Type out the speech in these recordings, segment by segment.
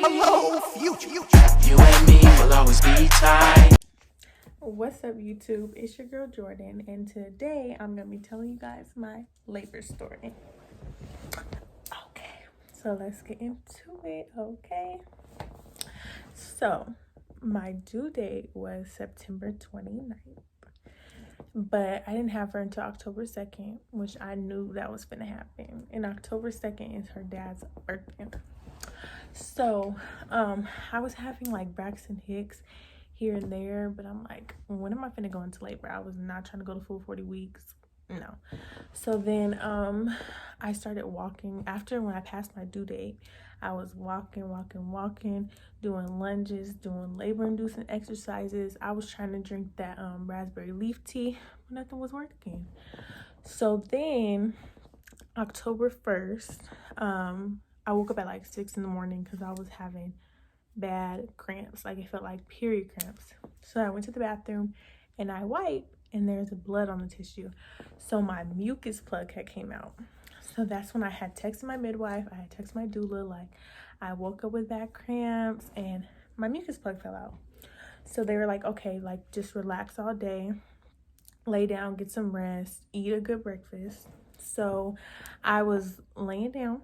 Hello, future. You and me will always be tied. What's up, YouTube? It's your girl Jordan, and today I'm gonna be telling you guys my labor story. Okay, so let's get into it. Okay, so my due date was September 29th, but I didn't have her until October 2nd, which I knew that was gonna happen. And October 2nd is her dad's birthday. So I was having like Braxton Hicks here and there, but I'm like, when am I finna go into labor? I was not trying to go to full 40 weeks. No. So then I started walking. After, when I passed my due date, I was walking, doing lunges, doing labor inducing exercises. I was trying to drink that raspberry leaf tea, but nothing was working. So then October 1st, I woke up at like 6 in the morning because I was having bad cramps. Like, it felt like period cramps. So I went to the bathroom and I wiped, and there's blood on the tissue. So my mucus plug had came out. So that's when I had texted my midwife. I had texted my doula, like, I woke up with bad cramps and my mucus plug fell out. So they were like, okay, like, just relax all day, lay down, get some rest, eat a good breakfast. So I was laying down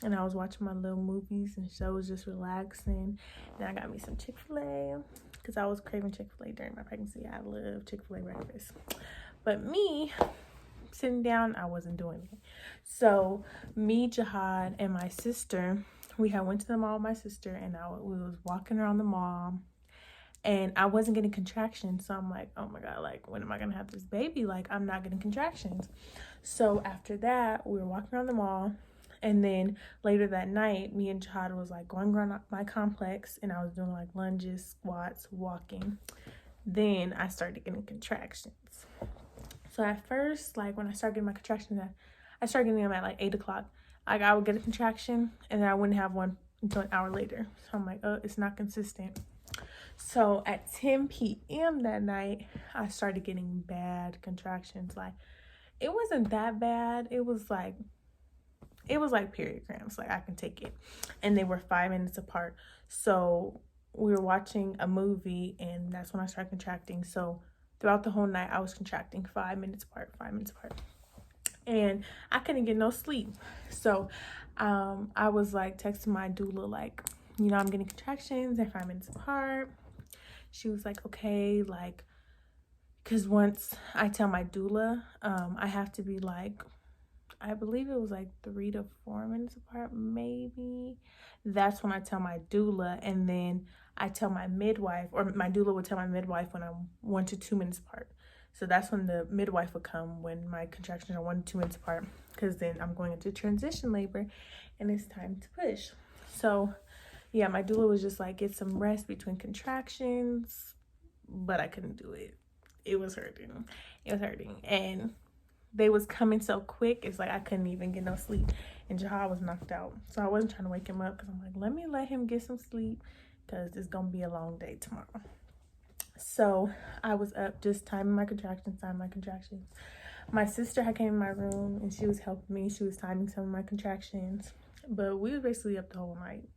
and I was watching my little movies and shows, just relaxing. And I got me some Chick-fil-A because I was craving Chick-fil-A during my pregnancy. I love Chick-fil-A breakfast. But me, sitting down, I wasn't doing it. So me, Jihad, and my sister, we had went to the mall with my sister, and we was walking around the mall. And I wasn't getting contractions. So I'm like, oh my God, like, when am I going to have this baby? Like, I'm not getting contractions. So after that, we were walking around the mall. And then later that night, me and Jihad was like going around my complex, and I was doing like lunges, squats, walking. Then I started getting contractions. So at first, like, when I started getting my contractions, I started getting them at like 8 o'clock. Like, I would get a contraction and then I wouldn't have one until an hour later. So I'm like, oh, it's not consistent. So at 10 p.m. that night, I started getting bad contractions. Like, it wasn't that bad. It was like period cramps. Like, I can take it. And they were 5 minutes apart. So we were watching a movie, and that's when I started contracting. So throughout the whole night, I was contracting 5 minutes apart. And I couldn't get no sleep. So I was like texting my doula, like, you know, I'm getting contractions. They're 5 minutes apart. She was like, okay, like, because once I tell my doula, I have to be like, I believe it was like 3 to 4 minutes apart, maybe. That's when I tell my doula, and then I tell my midwife, or my doula would tell my midwife when I'm 1 to 2 minutes apart. So that's when the midwife would come, when my contractions are 1 to 2 minutes apart, because then I'm going into transition labor and it's time to push. So yeah, my doula was just like, get some rest between contractions, but I couldn't do it. It was hurting. And they was coming so quick, it's like I couldn't even get no sleep. And Jahad was knocked out. So I wasn't trying to wake him up, because I'm like, let him get some sleep, because it's going to be a long day tomorrow. So I was up just timing my contractions. My sister had came in my room, and she was helping me. She was timing some of my contractions. But we were basically up the whole night.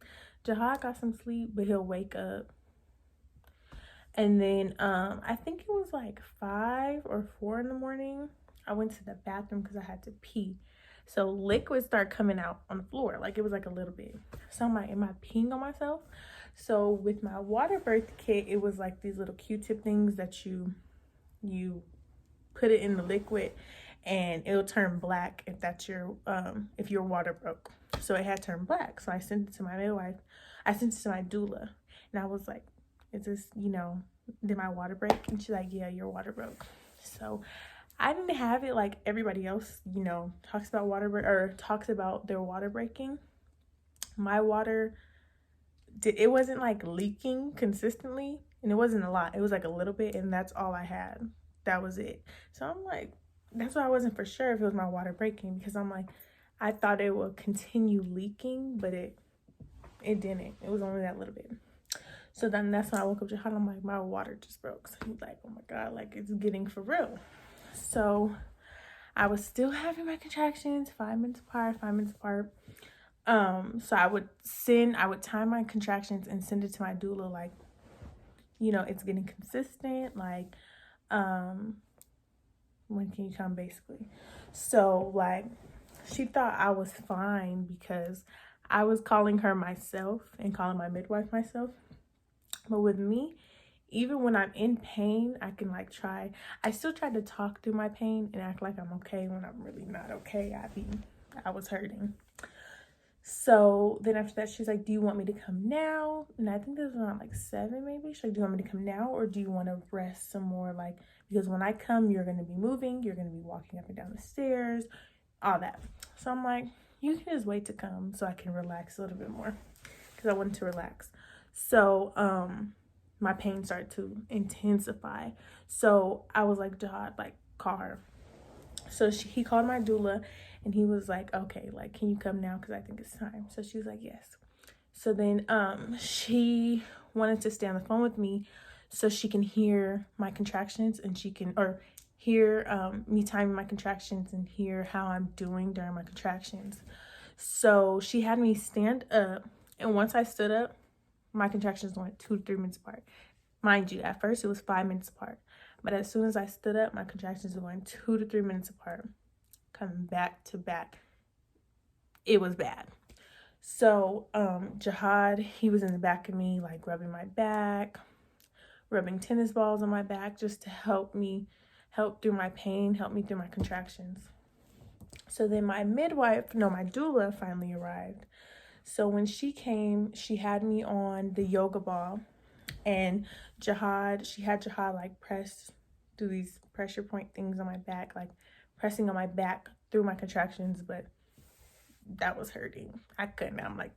Jahad got some sleep, but he'll wake up. And then I think it was like 5 or 4 in the morning. I went to the bathroom because I had to pee. So liquid started coming out on the floor. Like, it was like a little bit. So I'm like, am I peeing on myself? So with my water birth kit, it was like these little Q-tip things that you put it in the liquid, and it'll turn black if that's if your water broke. So it had turned black. So I sent it to my midwife. I sent it to my doula, and I was like, is this, did my water break? And she's like, yeah, your water broke. So I didn't have it like everybody else, talks about their water breaking. My water, it wasn't like leaking consistently, and it wasn't a lot. It was like a little bit, and that's all I had. That was it. So I'm like, that's why I wasn't for sure if it was my water breaking, because I'm like, I thought it would continue leaking, but it didn't. It was only that little bit. So then that's when I woke up to Jihad. I'm like, my water just broke. So he's like, oh my God, like, it's getting for real. So I was still having my contractions 5 minutes apart. So I would time my contractions and send it to my doula, like, it's getting consistent, like, when can you come, basically. So, like, she thought I was fine because I was calling her myself and calling my midwife myself. But with me, even when I'm in pain, I can like I still try to talk through my pain and act like I'm okay when I'm really not okay. I was hurting. So then after that, she's like, do you want me to come now? And I think this was around like 7 maybe. She's like, do you want me to come now or do you want to rest some more? Like, because when I come, you're going to be moving, you're going to be walking up and down the stairs, all that. So I'm like, you can just wait to come so I can relax a little bit more, because I wanted to relax. So my pain started to intensify. So I was like, Jihad, like, call her. So he called my doula and he was like, okay, like, can you come now? Because I think it's time. So she was like, yes. So then she wanted to stay on the phone with me so she can hear my contractions and hear me timing my contractions and hear how I'm doing during my contractions. So she had me stand up, and once I stood up, my contractions went 2 to 3 minutes apart. Mind you, at first it was 5 minutes apart. But as soon as I stood up, my contractions were going 2 to 3 minutes apart, coming back to back. It was bad. So Jihad, he was in the back of me, like rubbing my back, rubbing tennis balls on my back, just to help through my pain, help me through my contractions. So then my doula finally arrived. So when she came, she had me on the yoga ball, and she had Jihad like do these pressure point things on my back, like pressing on my back through my contractions, but that was hurting. I couldn't. I'm like,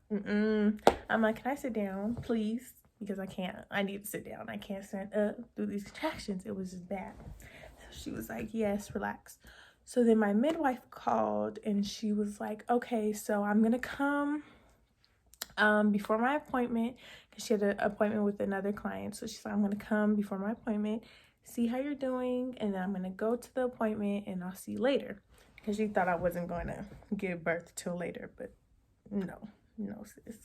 I'm like, can I sit down, please? Because I need to sit down. I can't stand up through these contractions. It was just bad. So she was like, yes, relax. So then my midwife called and she was like, okay, so I'm going to come before my appointment, because she had an appointment with another client. So she's like, I'm going to come before my appointment, see how you're doing, and then I'm going to go to the appointment and I'll see you later. Because she thought I wasn't going to give birth till later, but no sis.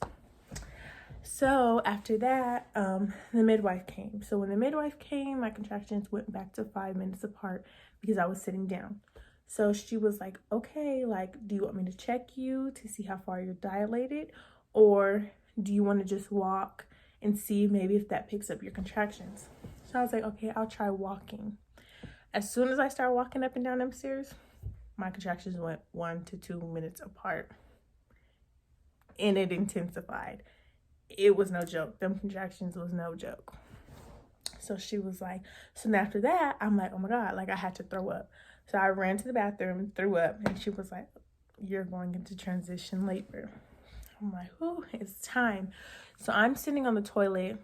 So after that, the midwife came. So when the midwife came, my contractions went back to 5 minutes apart because I was sitting down. So she was like, okay, like, do you want me to check you to see how far you're dilated? Or do you want to just walk and see maybe if that picks up your contractions? So I was like, okay, I'll try walking. As soon as I started walking up and down them stairs, my contractions went 1 to 2 minutes apart. And it intensified. It was no joke. Them contractions was no joke. So she was like, so after that, I'm like, oh my God, like I had to throw up. So I ran to the bathroom, threw up, and she was like, you're going into transition labor. I'm like, ooh, it's time. So I'm sitting on the toilet,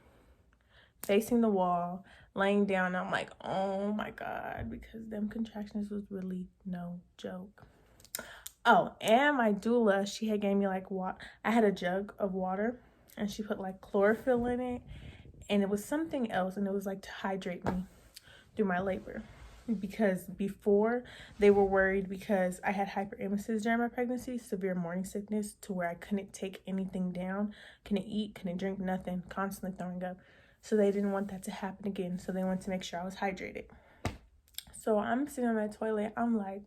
facing the wall, laying down. I'm like, oh my God, because them contractions was really no joke. Oh, and my doula, she had gave me like water. I had a jug of water, and she put like chlorophyll in it, and it was something else, and it was like to hydrate me through my labor. Because before, they were worried because I had hyperemesis during my pregnancy, severe morning sickness, to where I couldn't take anything down, couldn't eat, couldn't drink, nothing, constantly throwing up. So they didn't want that to happen again. So they wanted to make sure I was hydrated. So I'm sitting on that toilet. I'm like,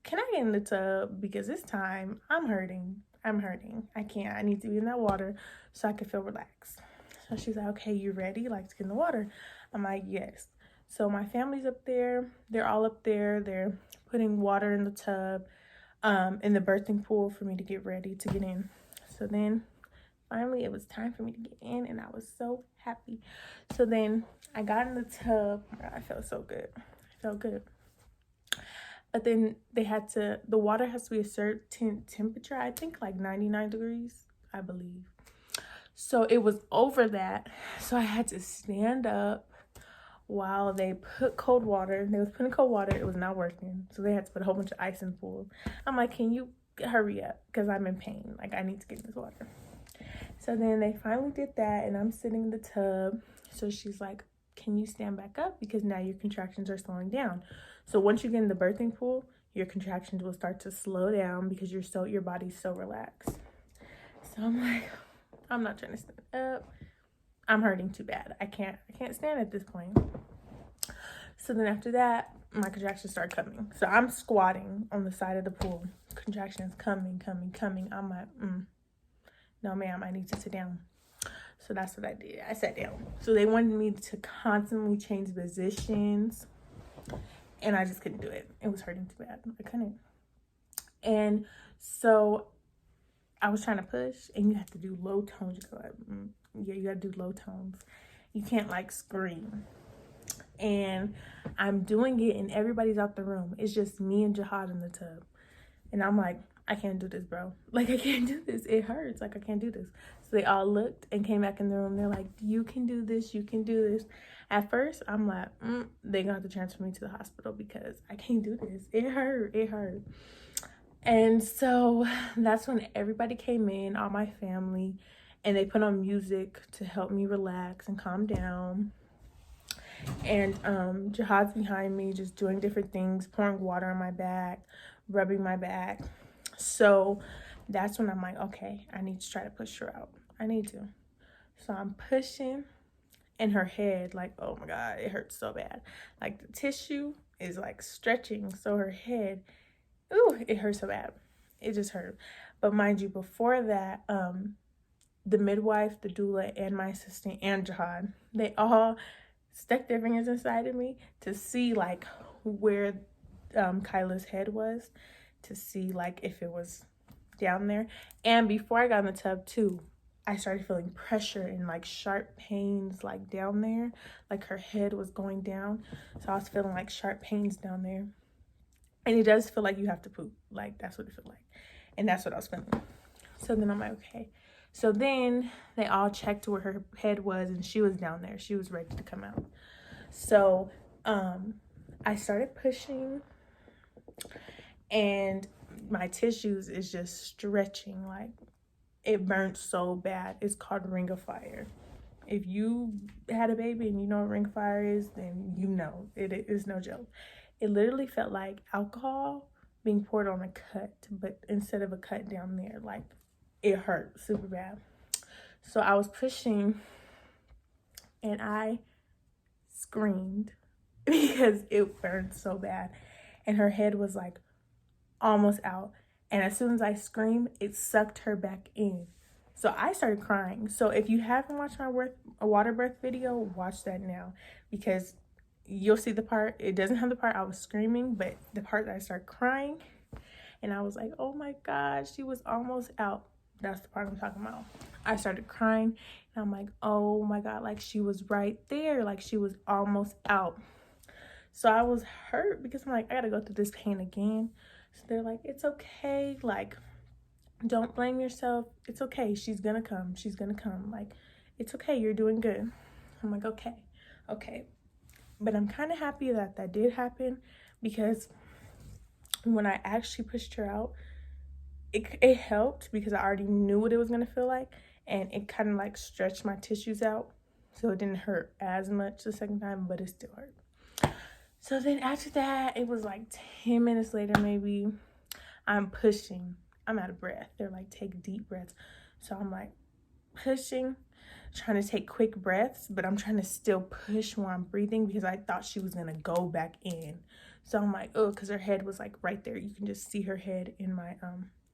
can I get in the tub? Because this time I'm hurting. I can't. I need to be in that water so I can feel relaxed. So she's like, okay, you ready? Like to get in the water? I'm like, yes. So my family's up there. They're all up there. They're putting water in the tub, in the birthing pool for me to get ready to get in. So then finally it was time for me to get in, and I was so happy. So then I got in the tub. I felt so good. I felt good. But then the water has to be a certain temperature, I think like 99 degrees, I believe. So it was over that. So I had to stand up while they put cold water. They was putting cold water. It was not working. So they had to put a whole bunch of ice in the pool. I'm like, can you hurry up? Because I'm in pain. Like, I need to get in this water. So then they finally did that, and I'm sitting in the tub. So she's like, can you stand back up? Because now your contractions are slowing down. So once you get in the birthing pool, your contractions will start to slow down because your body's so relaxed. So I'm like, I'm not trying to stand up. I'm hurting too bad. I can't stand at this point. So then after that, my contractions start coming. So I'm squatting on the side of the pool. Contractions coming. I'm like, no ma'am, I need to sit down. So that's what I did. I sat down. So they wanted me to constantly change positions, and I just couldn't do it. It was hurting too bad. I couldn't. And so I was trying to push, and you have to do low tones. You go like, you got to do low tones. You can't like scream. And I'm doing it, and everybody's out the room. It's just me and Jihad in the tub. And I'm like, I can't do this, bro. Like, I can't do this. It hurts. Like, I can't do this. So they all looked and came back in the room. They're like, you can do this. You can do this. At first, I'm like, they're going to have to transfer me to the hospital because I can't do this. It hurt. It hurt. And so that's when everybody came in, all my family, and they put on music to help me relax and calm down. And Jihad's behind me, just doing different things, pouring water on my back, rubbing my back. So that's when I'm like, okay, I need to try to push her out. I need to. So I'm pushing, and her head, like, oh my God, it hurts so bad. Like, the tissue is like stretching, so her head, ooh, it hurts so bad. It just hurt. But mind you, before that, the midwife, the doula, and my assistant, and Jihad, they all stuck their fingers inside of me to see like where Kyla's head was, to see like if it was down there. And before I got in the tub too, I started feeling pressure and like sharp pains like down there, like her head was going down. So I was feeling like sharp pains down there. And it does feel like you have to poop. Like, that's what it felt like. And that's what I was feeling. So then I'm like, okay. So then they all checked where her head was, and she was down there. She was ready to come out. So I started pushing, and my tissues is just stretching. Like, it burnt so bad. It's called ring of fire. If you had a baby and you know what ring of fire is, then you know. It is no joke. It literally felt like alcohol being poured on a cut, but instead of a cut down there, like, it hurt super bad. So I was pushing, and I screamed because it burned so bad, and her head was like almost out. And as soon as I screamed, it sucked her back in. So I started crying. So if you haven't watched my water birth video, watch that now, because you'll see the part. It doesn't have the part I was screaming, but the part that I started crying, and I was like, oh my God, she was almost out. That's the part I'm talking about. I started crying, and I'm like, oh my God, like, she was right there. Like, she was almost out. So I was hurt because I'm like, I gotta go through this pain again. So they're like, it's okay. Like, don't blame yourself. It's okay. She's gonna come. She's gonna come. Like, it's okay. You're doing good. I'm like, okay. But I'm kind of happy that that did happen, because when I actually pushed her out, it helped, because I already knew what it was going to feel like, and it kind of like stretched my tissues out, so it didn't hurt as much the second time, but it still hurt. So then after that, it was like 10 minutes later maybe, I'm pushing. I'm out of breath. They're like, take deep breaths. So I'm like pushing, trying to take quick breaths, but I'm trying to still push while I'm breathing, because I thought she was going to go back in. So I'm like, oh, because her head was like right there. You can just see her head in my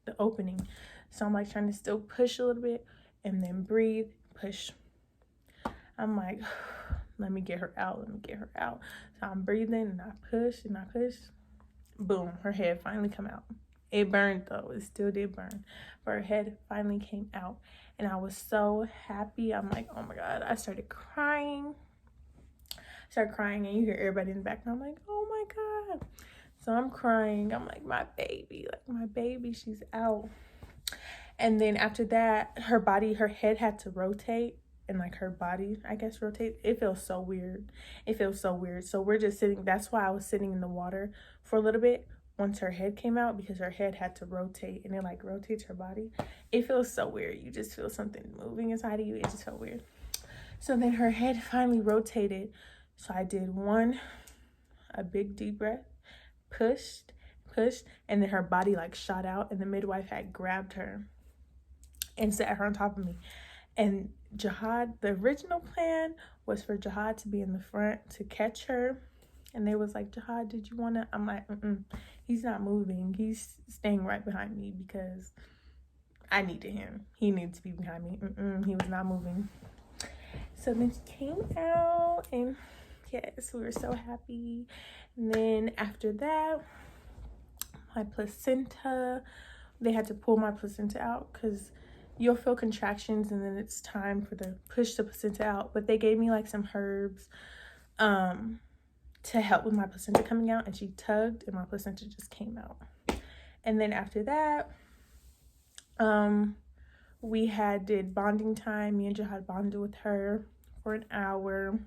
the opening. So I'm like trying to still push a little bit, and then breathe, push. I'm like, let me get her out. So I'm breathing, and I push. Boom, her head finally come out. It burned though. It still did burn. But her head finally came out. And I was so happy. I'm like, oh my God. I started crying. And you hear everybody in the background. I'm like, oh my God. So I'm crying. I'm like, my baby, she's out. And then after that, her head had to rotate. And like her body, I guess, rotate. It feels so weird. So we're just sitting. That's why I was sitting in the water for a little bit once her head came out, because her head had to rotate, and it like rotates her body. It feels so weird. You just feel something moving inside of you. It just felt weird. So then her head finally rotated. So I did a big deep breath, pushed, pushed, and then her body like shot out, and the midwife had grabbed her and set her on top of me. And Jihad, the original plan was for Jihad to be in the front to catch her. And they was like, Jihad, did you want to? I'm like, he's not moving. He's staying right behind me because I needed him. He needed to be behind me. He was not moving. So then she came out, and yes, we were so happy. And then after that, my placenta, they had to pull my placenta out because you'll feel contractions and then it's time for the push the placenta out. But they gave me like some herbs to help with my placenta coming out, and she tugged and my placenta just came out. And then after that, we did bonding time. Me and Jihad bonded with her for an hour.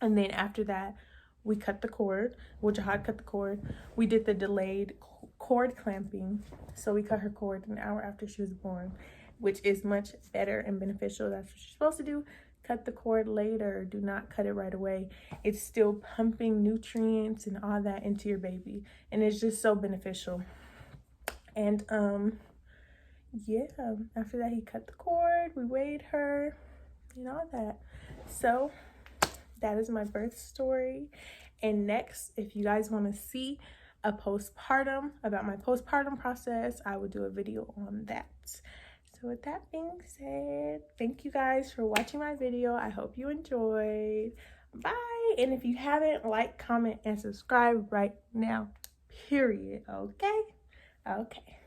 And then after that, we cut the cord. Well, Jihad cut the cord. We did the delayed cord clamping. So we cut her cord an hour after she was born, which is much better and beneficial. That's what you're supposed to do. Cut the cord later. Do not cut it right away. It's still pumping nutrients and all that into your baby, and it's just so beneficial. And yeah, after that he cut the cord, we weighed her and all that. So that is my birth story. And next, if you guys want to see about my postpartum process, I will do a video on that. So with that being said, thank you guys for watching my video. I hope you enjoyed. Bye. And if you haven't, like, comment, and subscribe right now. Period. Okay? Okay.